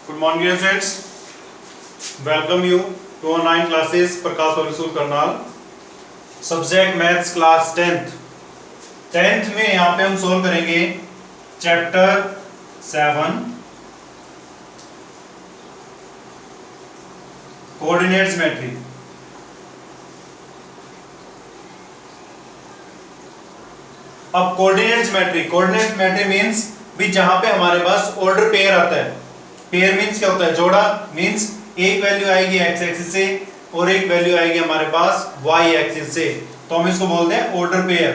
Good morning dear friends. Welcome you to online classes Prakash public school Karnal. Subject maths class 10th में यहाँ पे हम solve करेंगे chapter 7 coordinate geometry. अब coordinate geometry means भी जहां पे हमारे पास ऑर्डर पेयर आता है. पेयर मींस क्या होता है? जोड़ा. मींस एक वैल्यू आएगी एक्स एक्सिस से और एक वैल्यू आएगी हमारे पास वाई एक्सिस से, तो हम इसको बोलते हैं order pair.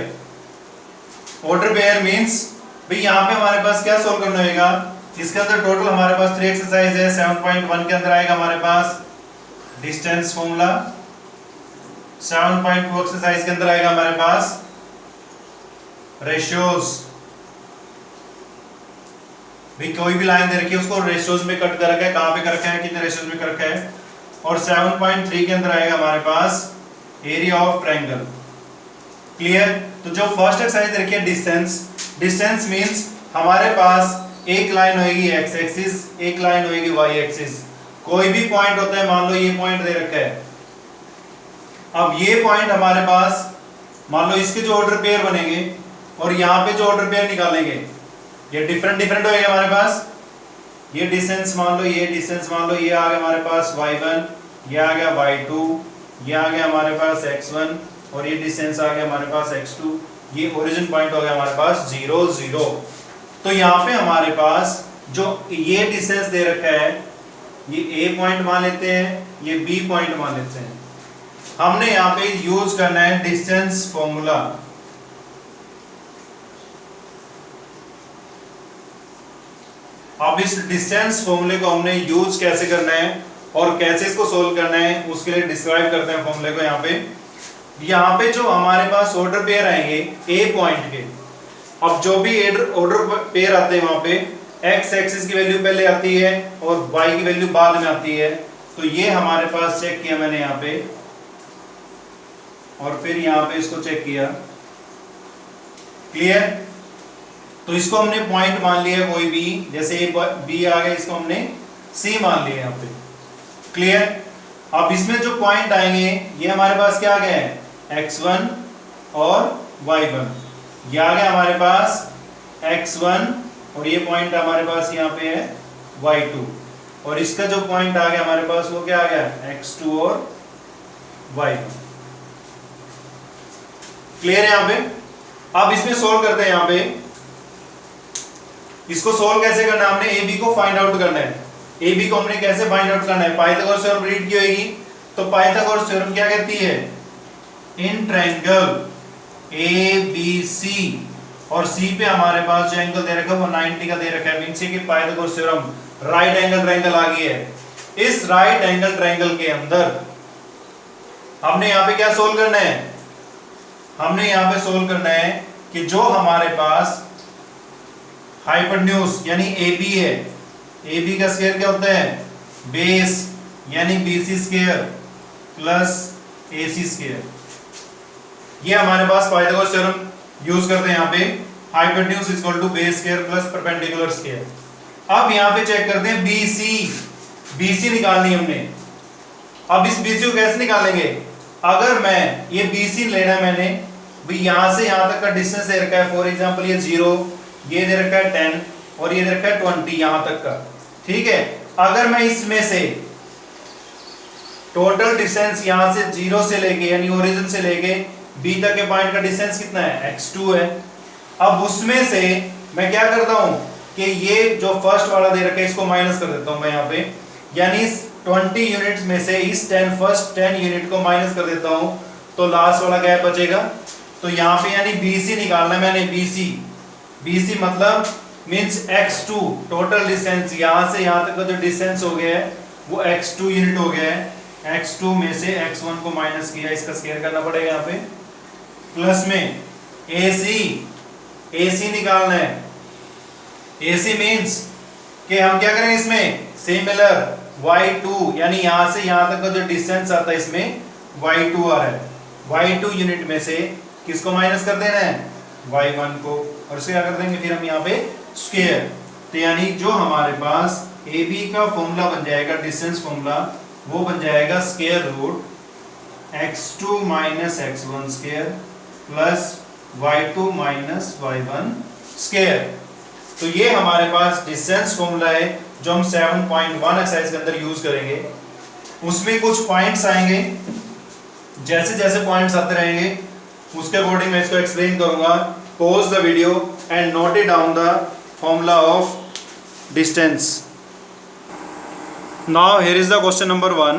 Order pair means भाई यहाँ पे हमारे पास क्या सोल्व करना होगा. इसके अंदर टोटल हमारे पास 3 एक्सरसाइज है. 7.1 के अंदर आएगा हमारे पास डिस्टेंस फॉर्मूला. 7.2 एक्सरसाइज के अंदर आएगा हमारे पास रेशियोज. भी कोई भी लाइन दे रखी है उसको रेशियोज में कट कर रखा है. कहां पे कर रखा है, कितने रेशियोज में कर रखा है. और 7.3 के अंदर आएगा हमारे पास एरिया ऑफ ट्रायंगल. क्लियर. तो जो फर्स्ट एक्सरसाइज दे रखी है डिस्टेंस मींस हमारे पास एक लाइन होगी एक्स एक्सिस, एक लाइन होगी वाई एक्सिस. कोई भी पॉइंट होता है, मान लो ये पॉइंट दे रखा है. अब ये पॉइंट हमारे पास मान लो इसके जो ऑर्डर पेयर बनेंगे और यहाँ पे जो ऑर्डर पेयर निकालेंगे ये डिफरेंट होएगा हमारे पास. ये डिस्टेंस मान लो, ये डिस्टेंस मान लो, ये आ गया हमारे पास y1, ये आ गया y2, ये आ गया हमारे पास x1 और ये डिस्टेंस आ गया हमारे पास x2. ये ओरिजिन पॉइंट हो गया हमारे पास 0 0. तो यहाँ पे हमारे पास जो ये डिस्टेंस दे रखा है ये a पॉइंट मान लेते हैं, ये b पॉइंट मान लेते हैं. हमने यहाँ पे यूज करना है डिस्टेंस फॉर्मूला. अब इस डिस्टेंस फॉर्मूले को हमने यूज कैसे करना है और कैसे इसको सोल्व करना है उसके लिए डिस्क्राइब करते हैं फॉर्मूले को. यहाँ पे जो हमारे पास ऑर्डर पेयर आएंगे ए पॉइंट के. अब जो भी ऑर्डर पेयर आते हैं वहां पे एक्स एक्सिस की वैल्यू पहले आती है और वाई की वैल्यू बाद में आती है. तो ये हमारे पास चेक किया मैंने यहाँ पे और फिर यहाँ पे इसको चेक किया. क्लियर. तो इसको हमने पॉइंट मान लिया कोई भी, जैसे बी आ गया, इसको हमने सी मान लिया यहाँ पे. क्लियर. अब इसमें जो पॉइंट आएंगे ये हमारे पास क्या आ गया है x1 और y1. ये आ गया हमारे पास x1 और ये पॉइंट हमारे पास यहाँ पे है y2 और इसका जो पॉइंट आ गया हमारे पास वो क्या आ गया x2 और y1. क्लियर है यहाँ पे. अब इसमें सोल्व करते हैं. यहाँ पे इसको सोल्व कैसे करना है, हमने ए बी को फाइंड आउट करना है. ए बी को हमने कैसे फाइंड आउट करना है, पाइथागोरस थ्योरम रीड की होगी. तो पाइथागोरस थ्योरम क्या कहती है, इन ट्रायंगल ए बी सी और सी पे हमारे पास जो एंगल दे रखा है वो 90 का दे रखा है. मींस कि Pythagoras theorem right angle triangle आ गई है. इस राइट एंगल ट्रायंगल के अंदर हमने यहाँ पे क्या सोल्व करना है, हमने यहाँ पे सोल्व करना है कि जो हमारे पास हाइपोटेन्यूज यानी AB है, AB का स्क्वायर क्या होता है, बेस यानी BC square plus AC square. ये हमारे पास पाइथागोरस थ्योरम यूज करते हैं यहाँ पे. Hypotenuse is equal to base square plus perpendicular square. अब यहाँ पे चेक करते हैं BC निकालनी हमने. अब इस BC को कैसे निकालेंगे, अगर मैं ये BC लेना मैंने भाई यहां से यहां तक का डिस्टेंस दे रखा है. फॉर एग्जांपल ये 0, ये दे रखा है 10 और ये दे रखा है 20 यहां तक का. ठीक है. अगर मैं इसमें से टोटल डिस्टेंस यहां से 0 से लेके यानी ओरिजिन से लेके बी तक के पॉइंट का डिस्टेंस कितना है, x2 है. अब उसमें से मैं क्या करता हूं कि ये जो फर्स्ट वाला दे रखा है इसको माइनस कर देता हूं मैं यहाँ पे. यानी 20 यूनिट्स में से इस फर्स्ट 10 यूनिट को माइनस कर देता हूं तो लास्ट वाला गैप बचेगा. तो यहाँ पे यानी BC निकालना है मैंने. BC मतलब मींस x2 टोटल डिस्टेंस यहां से यहां तक का जो डिस्टेंस हो गया है वो x2 यूनिट हो गया है. x2 में से x1 को माइनस किया, इसका स्क्वायर करना पड़ेगा यहाँ पे. प्लस में AC निकालना है. AC मींस कि हम क्या करेंगे इसमें सिमिलर y2 यानी यहां से यहां तक का जो डिस्टेंस आता है इसमें y2 आ रहा है. y2 यूनिट में से किसको माइनस कर देना है, y1 को. और इससे क्या कर देंगे फिर हम यहाँ पे स्क्वायर. तो यानी जो हमारे पास ए बी का फॉर्मूला बन जाएगा, डिस्टेंस फॉर्मूला, वो बन जाएगा square root x2 minus x1 square plus y2 minus y1 square. तो ये हमारे पास डिस्टेंस फॉर्मूला है जो हम 7.1 एक्सरसाइज के अंदर यूज करेंगे। उसमें कुछ पॉइंट्स आएंगे, जैसे जैसे पॉइंट्स आते रहेंगे उसके अकॉर्डिंग मैं इसको एक्सप्लेन करूंगा। Pause the video and note it down the formula of distance. Now here is the question number 1.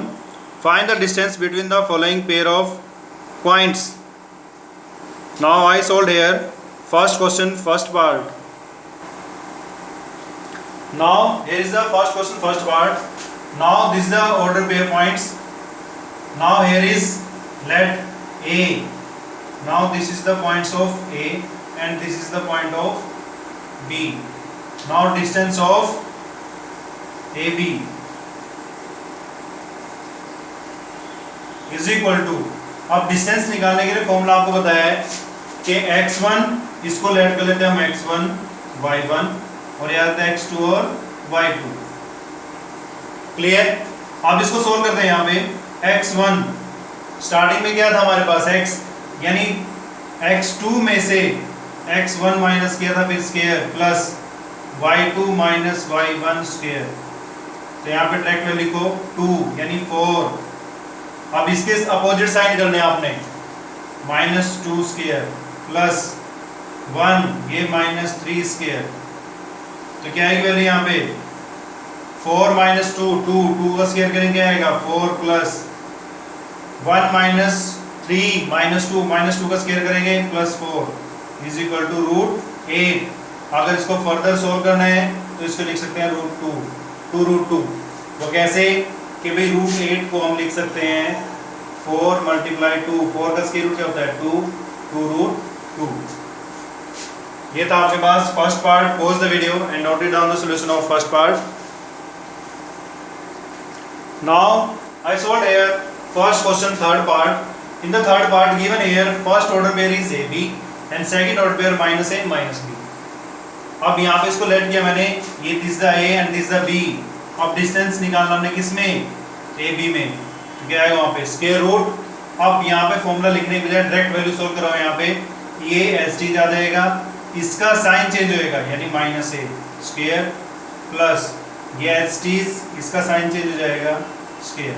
Find the distance between the following pair of points. Now I solved here first question, first part. Now here is the first question, first part. Now this is the order pair points. Now here is let A. Now this is the points of A and this is the point of B. Now distance of AB is equal to, अब distance निकालने के लिए formula आपको बताया है कि x1 इसको late कर लेते हैं हम x1 y1 और ये आता है x2 और y2। क्लियर? अब इसको सोल्व करते हैं। यहाँ पे x1 स्टार्टिंग में क्या था हमारे पास x, यानी x2 में से x1 माइनस किया था, फिर square plus y2 minus y1 square. तो यहाँ पे डायरेक्ट में लिखो 2 यानी 4। अब इसके अपोजिट साइन करने आपने, -2 स्क्वायर प्लस 1 ये -3 स्क्वायर। तो क्या है वैल्यू यहाँ पे 4 माइनस 2 2 का स्क्वायर करेंगे क्या आएगा 4 प्लस 1 माइनस 3 -2 का स्क्वायर करेंगे प्लस 4 इज इक्वल टू √8। अगर इसको फर्दर सोल्व करना है तो इसको लिख सकते हैं √2। वो कैसे कि भाई √8 को हम लिख सकते हैं 4 मल्टीप्लाई 2, 4 का स्क्वायर रूट क्या होता है 2 √2। ये था आपके पास first part. Pause the video and note it down the solution of first part. Now I solve here first question, third part. In the third part given here first order pair is AB and second order pair -A -B। अब यहाँ पे इसको late किया मैंने, ये this the A and this the B। अब distance निकालना हमने किसमें AB में, तो क्या आएगा वहाँ पे स्क्वायर रूट। अब यहाँ पे फॉर्मूला लिखने के बजाय डायरेक्ट वैल्यू सोल्व कराओ। यहाँ पे ये ST आ जाएगा, इसका साइन चेंज होएगा यानी -A स्क्वायर प्लस ये ST इसका साइन चेंज हो जाएगा स्क्वायर।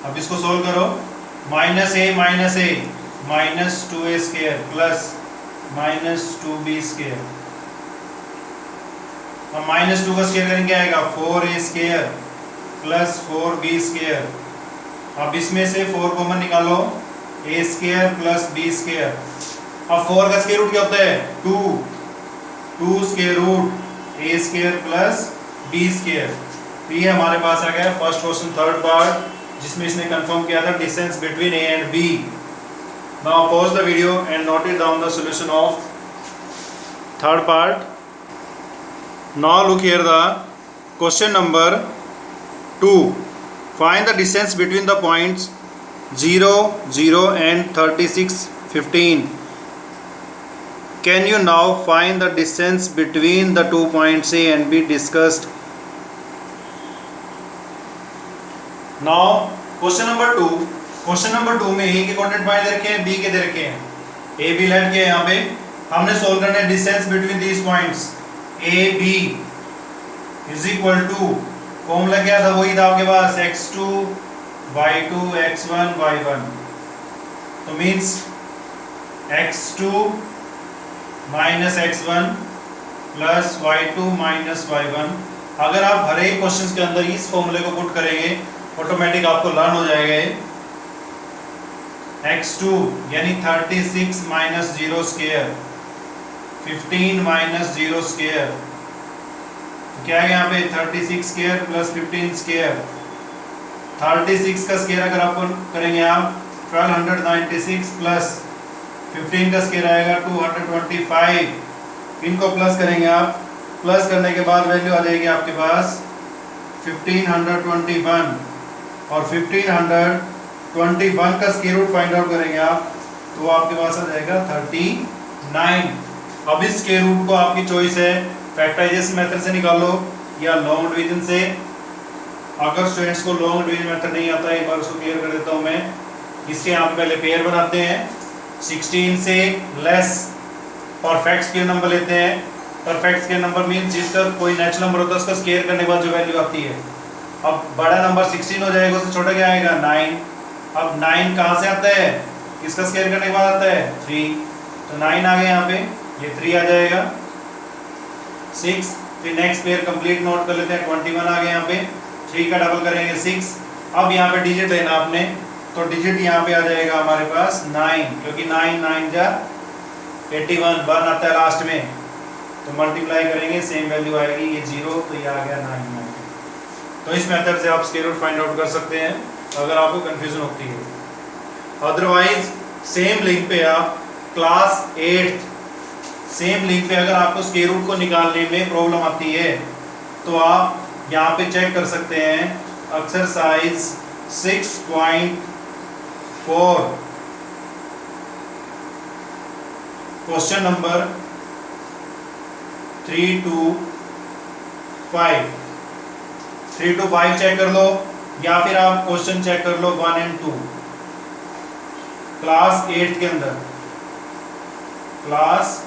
अब इसको सोल्व करो, -A -2A square plus -2B square. अब -2 का स्क्वायर करेंगे क्या आएगा 4A square plus 4B square. अब इसमें से 4 कॉमन निकालो, A square plus B square. अब 4 का स्क्वायर रूट क्या होता है 2 square root A square plus B square. तो ये हमारे पास आ गया फर्स्ट क्वेश्चन थर्ड पार्ट, जिसमें इसने कंफर्म किया था distance between A and B। Now pause the video and note it down the solution of third part. Now look here the question number 2. Find the distance between the points 0, 0 and 36, 15. Can you now find the distance between the 2 points A and B discussed? Now question number 2. Question number 2 में A के coordinate point दे रखे हैं, B के दे रखे हैं, A B late के यहाँ पे हमने सोल्व करना है distance between these points AB is equal to, formula क्या था वही था आपके पास x2 y2 x1 y1। तो means x2 minus x1 plus y2 minus y1। अगर आप हर एक क्वेश्चन के अंदर इस फॉर्मूले को पुट करेंगे ऑटोमेटिक आपको लर्न हो जाएगा। x2 यानी 36 माइनस 0 स्क्वायर 15 माइनस 0 स्क्वायर, क्या है यहाँ पे 36 स्क्वायर प्लस 15 स्क्वायर। 36 का स्क्वायर अगर आप करेंगे आप 1296 प्लस 15 का स्क्वायर आएगा 225। इनको प्लस करेंगे आप, प्लस करने के बाद वैल्यू आ जाएगी आपके पास 1521 और 1521 का स्क्वायर रूट फाइंड आउट करेंगे आप तो आपके पास आ जाएगा 39। अब इस स्क्वायर रूट को आपकी चॉइस है फैक्टराइजेशन मेथड से निकालो या लॉन्ग डिवीजन से। अगर स्टूडेंट्स को लॉन्ग डिवीजन मेथड नहीं आता है, एक बार उसको क्लियर कर देता हूँ मैं। इसके यहाँ पे पहले पेयर बनाते हैं, 16 से लेस परफेक्ट स्क्वायर नंबर लेते हैं। परफेक्ट स्क्वायर नंबर मींस जिसका कोई नेचुरल नंबर होता है उसका स्क्वायर करने के बाद जो वैल्यू आती है। अब बड़ा नंबर 16 हो जाएगा, उससे छोटा क्या आएगा 9। अब 9 कहाँ से आता है, किसका स्क्वायर करने के बाद आता है 3, तो 9 आ गया यहाँ पे, ये 3 आ जाएगा 6। फिर नेक्स्ट पेयर कंप्लीट नोट कर लेते हैं, 21 आ गया यहाँ पे, 3 का डबल करेंगे 6। अब यहाँ पे डिजिट लेना आपने, तो डिजिट यहाँ पे आ जाएगा हमारे पास 9, क्योंकि 9 9 जा 81, 1 आता है लास्ट में, तो मल्टीप्लाई करेंगे सेम वैल्यू आएगी, ये 0, तो ये आ गया 9। तो इस मेथड से आप स्क्वायर रूट फाइंड आउट कर सकते हैं अगर आपको कंफ्यूजन होती है। अदरवाइज सेम लिंक पे आप क्लास 8 सेम लिंक पे अगर आपको स्क्वायर रूट को निकालने में प्रॉब्लम आती है तो आप यहाँ पे चेक कर सकते हैं exercise 6.4 question number 3 to 5 check कर लो, या फिर आप क्वेश्चन चेक कर लो 1 and 2 क्लास 8 के अंदर। क्लास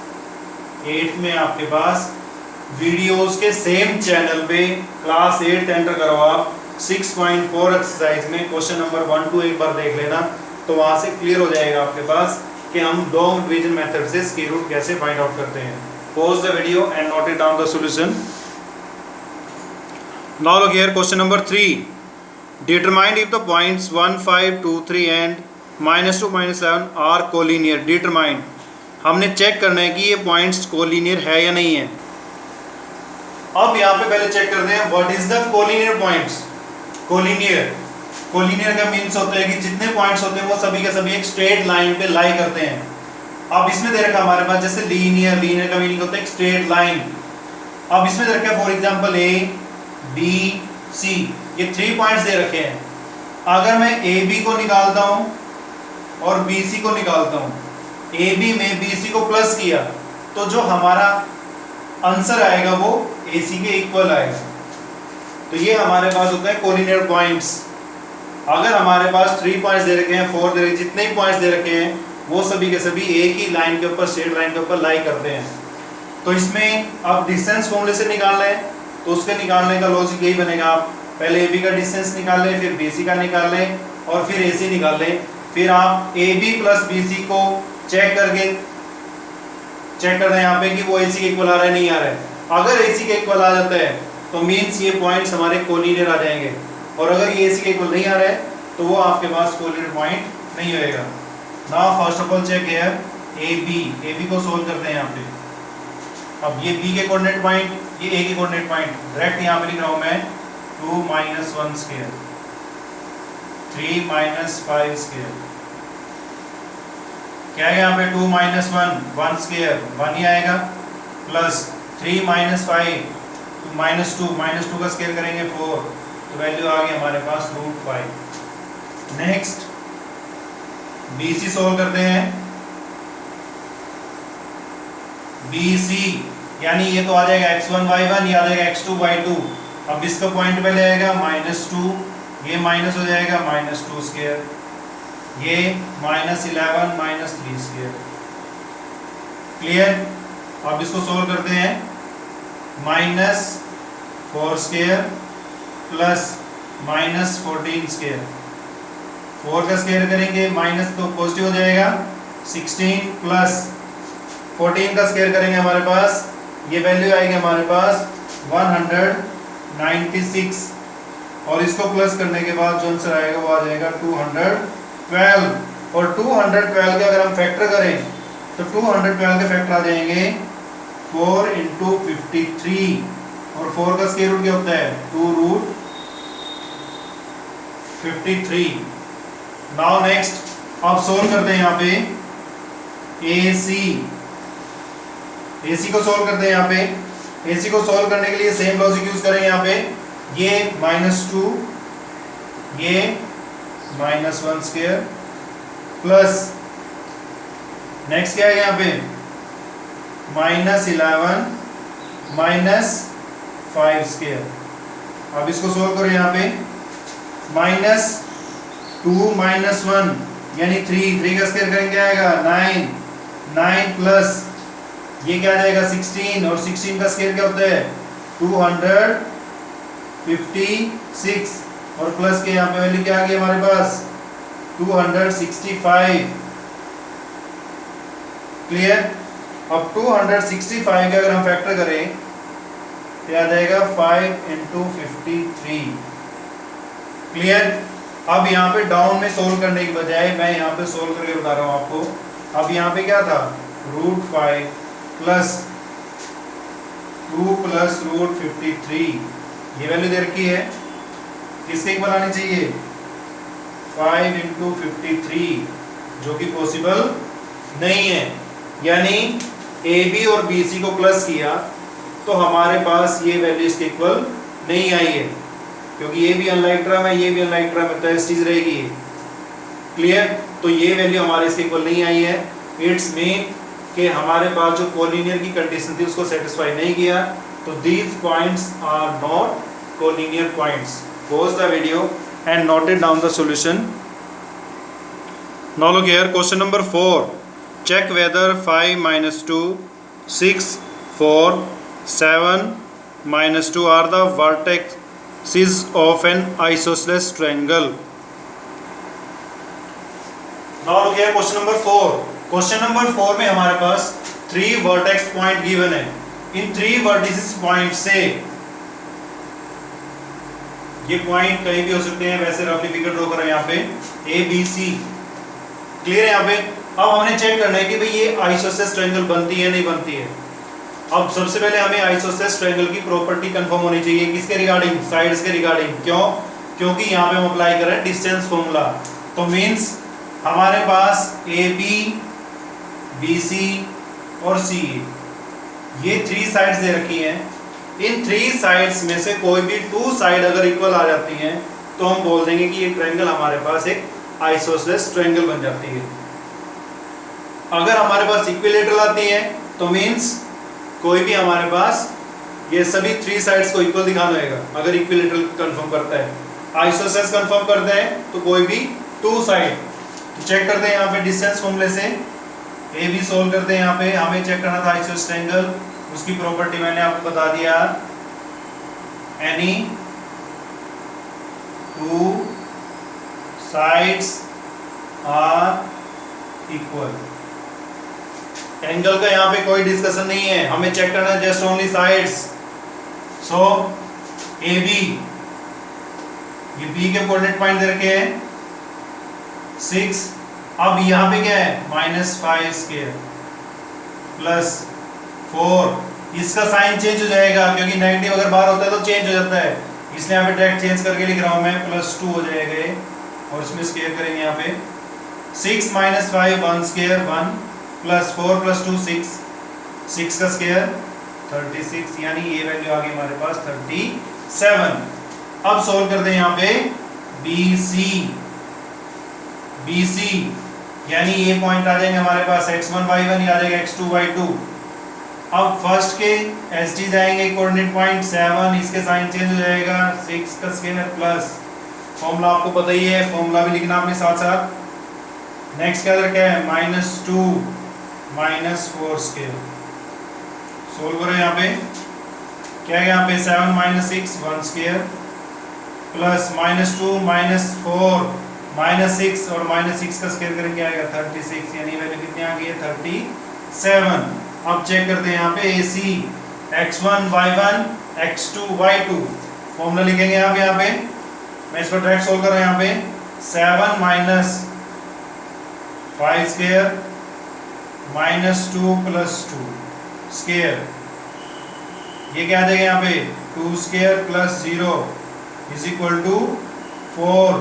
8 में आपके पास वीडियोस के सेम चैनल पे क्लास 8 एंटर करो आप, 6.4 एक्सरसाइज में क्वेश्चन नंबर 1 2 एक बार देख लेना, तो वहां से क्लियर हो जाएगा आपके पास कि हम लॉन्ग डिवीजन मेथड से स्क्वायर रूट कैसे फाइंड आउट करते हैं। Pause the video and note it down the solution. Now look here, question number 3. Determine if the points 1 5 2 3 and -2 -7 are collinear. Determine, हमने चेक करना है कि ये पॉइंट्स कोलिनियर है या नहीं है। अब यहाँ पे पहले चेक करते हैं what is the collinear points. Collinear का मीन्स होता है कि जितने पॉइंट्स होते हैं वो सभी के सभी एक स्ट्रेट लाइन पे लाई करते हैं। अब इसमें दे रखा हमारे पास जैसे लीनियर का मीनिंग होता है एक स्ट्रेट लाइन। अब इसमें दे रखा है for example A B C, ये 3 पॉइंट्स दे रखे हैं। अगर मैं ए बी को निकालता हूं और बी सी को निकालता हूं, ए बी में बी सी को प्लस किया तो जो हमारा आंसर आएगा वो ए सी के इक्वल आएगा। तो ये हमारे पास होता है कोलिनियर पॉइंट्स। अगर हमारे पास 3 पॉइंट्स दे रखे हैं, 4 दे रखे, जितने भी पॉइंट्स दे रखे हैं वो सभी के सभी एक ही लाइन के ऊपर, स्ट्रेट लाइन के ऊपर लाई करते हैं। तो इसमें अब डिस्टेंस फॉर्मूले से निकालना है, तो उसके निकालने का लॉजिक यही बनेगा, आप पहले ए बी का डिस्टेंस निकाल लें, फिर बी सी का निकाल लें और फिर ए सी निकाल लें। फिर आप A B plus B C को चेक कर दें यहाँ पे कि वो ए सी के इक्वल आ रहा है नहीं आ रहा है। अगर ए सी के इक्वल आ जाता है तो मीन्स ये पॉइंट्स हमारे कोलिनियर आ जाएंगे, और अगर ये ए सी के इक्वल नहीं आ रहा है तो वो आपके पास कोलिनियर पॉइंट नहीं होएगा। Now first of all check here A B को सोल्व करते हैं यहाँ पे। अब ये बी के कोऑर्डिनेट पॉइंट, ये ए के कोऑर्डिनेट पॉइंट, डायरेक्ट यहाँ पे लिख रहा हूँ मैं 2 - 1 स्क्वायर 3 - 5 स्क्वायर। क्या है यहाँ पे 2 - 1 1 स्क्वायर 1 ही आएगा, प्लस 3 - 5 -2 का स्क्वायर करेंगे 4, तो वैल्यू आ गई हमारे पास √5। नेक्स्ट BC सोल्व करते हैं, BC यानी ये तो आ जाएगा x1 y1, ये आ जाएगा x2 y2। अब इसका पॉइंट पहले आएगा -2, ये माइनस हो जाएगा -2 स्क्वायर, ये -11 -3 स्क्वायर। क्लियर? अब इसको सोल्व करते हैं, -4 स्क्वायर प्लस -14 स्क्वायर। 4 का स्क्वायर करेंगे, माइनस तो पॉजिटिव हो जाएगा, 16 प्लस 14 का स्क्वायर करेंगे हमारे पास ये वैल्यू आएगी हमारे पास 196, और इसको प्लस करने के बाद जो आंसर आएगा वो आ जाएगा 212। और 212 के अगर हम फैक्टर करें तो 212 के फैक्टर आ जाएंगे 4 × 53, और 4 का स्क्वायर रूट क्या होता है 2√53। नाउ नेक्स्ट अब सोल्व करते हैं यहाँ पे AC को सोल्व करते हैं यहाँ पे। AC को सोल्व करने के लिए सेम लॉजिक यूज करेंगे यहाँ पे, ये -2, ये -1 स्क्वायर प्लस नेक्स्ट क्या है यहाँ पे -11 -5 स्क्वायर। अब इसको सोल्व करो यहाँ पे, -2 - 1 यानी 3 का स्क्वायर करेंगे क्या आएगा 9 प्लस ये क्या आ जाएगा 16, और 16 का स्क्वायर क्या होता है 256, और प्लस के यहाँ पे वैल्यू क्या आ गई हमारे पास 265। क्लियर। अब 265 का अगर हम फैक्टर करें तो आ जाएगा 5 × 53। क्लियर। अब यहाँ पे डाउन में सोल्व करने की बजाय मैं यहाँ पे सोल्व करके बता रहा हूँ आपको। अब यहाँ पे क्या था √5 प्लस 2 प्लस √53, ये वैल्यू दे रखी है, किसके इक्वल आनी चाहिए 5 × 53, जो कि पॉसिबल नहीं है। यानी AB और BC को प्लस किया तो हमारे पास ये वैल्यू इसके इक्वल नहीं आई है, क्योंकि ये भी अनलाइक टर्म है, ये भी अनलाइक टर्म है, तो इस चीज रहेगी। क्लियर। तो ये वैल्यू हमारे इसके इक्वल नहीं आई है। इट्स मीन कि हमारे पास जो कोलिनियर की कंडीशन थी उसको सेटिस्फाई नहीं किया, तो these points are not collinear points. Pause the video and noted down the solution. Now look here, question number 4. Check whether 5 - 2, 6, 4, 7 - 2 are the vertices of an isosceles triangle. Now look here, question number 4. Question number 4 में हमारे पास 3 vertex point given है। इन 3 vertices point से ये point कहीं भी हो सकते हैं, वैसे रफली फिगर ड्रॉ करें यहाँ पे ABC। क्लियर है यहाँ पे। अब हमने चेक करना है कि भाई ये आइसोसेलेस ट्रायंगल बनती है नहीं बनती है। अब सबसे पहले हमें आइसोसेलेस ट्रायंगल की प्रॉपर्टी कंफर्म होनी चाहिए, किसके रिगार्डिंग साइड्स के रिगार्डिंग। क्यों? क्योंकि यहाँ पे हम अप्लाई कर रहे हैं डिस्टेंस फॉर्मूला। तो मींस हमारे पास AB, BC और CE ये 3 साइड्स दे रखी हैं। इन 3 साइड्स में से कोई भी 2 साइड अगर इक्वल आ जाती हैं तो हम बोल देंगे कि ये ट्रायंगल हमारे पास एक आइसोसेलेस ट्रायंगल बन जाती है। अगर हमारे पास इक्विलेटरल आती है तो मींस कोई भी हमारे पास ये सभी 3 साइड्स को इक्वल दिखाना होगा। अगर इक्विलेटरल कंफर्म करता है, आइसोसेलेस कंफर्म करते हैं तो कोई भी 2 साइड। तो चेक करते हैं यहाँ पे डिस्टेंस फॉर्मूले से AB सोल्व करते हैं। यहाँ पे हमें चेक करना था आइसोसेलेस ट्रायंगल, उसकी प्रॉपर्टी मैंने आपको बता दिया, any 2 sides are equal. Angle का यहाँ पे कोई डिस्कशन नहीं है, हमें चेक करना है जस्ट ओनली साइड्स। सो AB, ये B के कोऑर्डिनेट पॉइंट दे रखे हैं 6। अब यहाँ पे क्या है -5 स्क्वायर प्लस 4, इसका साइन चेंज हो जाएगा क्योंकि नेगेटिव अगर बाहर होता है तो चेंज हो जाता है, इसलिए यहाँ पे डायरेक्ट चेंज करके लिख रहा हूँ मैं, +2 हो जाएगा और इसमें स्क्वायर करेंगे यहाँ पे 6 - 5 1 स्क्वायर 1 प्लस 4 + 2 6 का स्क्वायर 36, यानी ये वैल्यू आ गई हमारे पास 37। अब सोल्व करते हैं यहाँ पे BC यानी ये पॉइंट आ जाएंगे हमारे पास x1 y1, ये आ जाएगा x2 y2। अब फर्स्ट के SD जाएंगे कोऑर्डिनेट पॉइंट 7, इसके साइन चेंज हो जाएगा 6 का स्क्वायर प्लस, फॉर्मूला आपको पता ही है, फॉर्मूला भी लिखना आपने साथ साथ। नेक्स्ट क्या क्या है -2 - 4 स्क्वायर। सोल्व करो यहाँ पे, क्या है यहाँ पे 7 - 6 1 स्क्वायर प्लस -2 - 4 -6 और -6 का स्क्वायर करेंगे आएगा 36, यानी वैल्यू कितनी आ गई है 37। अब चेक करते हैं यहाँ पे AC x1 y1 x2 y2, formula लिखेंगे यहाँ पे मैं इसको डायरेक्ट सोल्व कर रहा हूँ यहाँ पे 7 - 5 स्क्वायर -2 + 2 स्क्वायर, ये क्या आ जाएगा यहाँ पे 2 स्क्वायर + 0 = 4,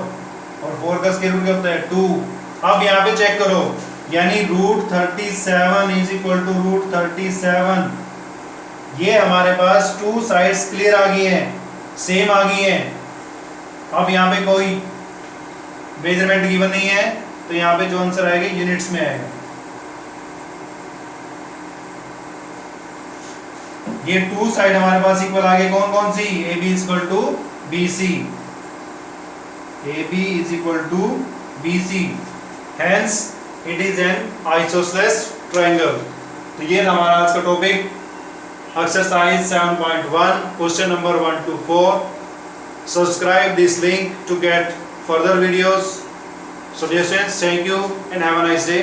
और 4 का स्क्वायर रूट क्या होता है 2। अब यहाँ पे चेक करो, यानी √37 = √37, ये हमारे पास 2 साइड्स क्लियर आ गई हैं, सेम आ गई हैं। अब यहाँ पे कोई मेजरमेंट गिवन नहीं है, तो यहाँ पे जो आंसर आएगा यूनिट्स में आएगा। ये टू साइड हमारे पास इक्वल आ गए कौन कौन सी, A B is equal to B C, A B is equal to B C, hence it is an isosceles triangle. तो ये था हमारा आज का topic, exercise 7.1, question number 1 to 4. Subscribe this link to get further videos. So dear students, thank you and have a nice day.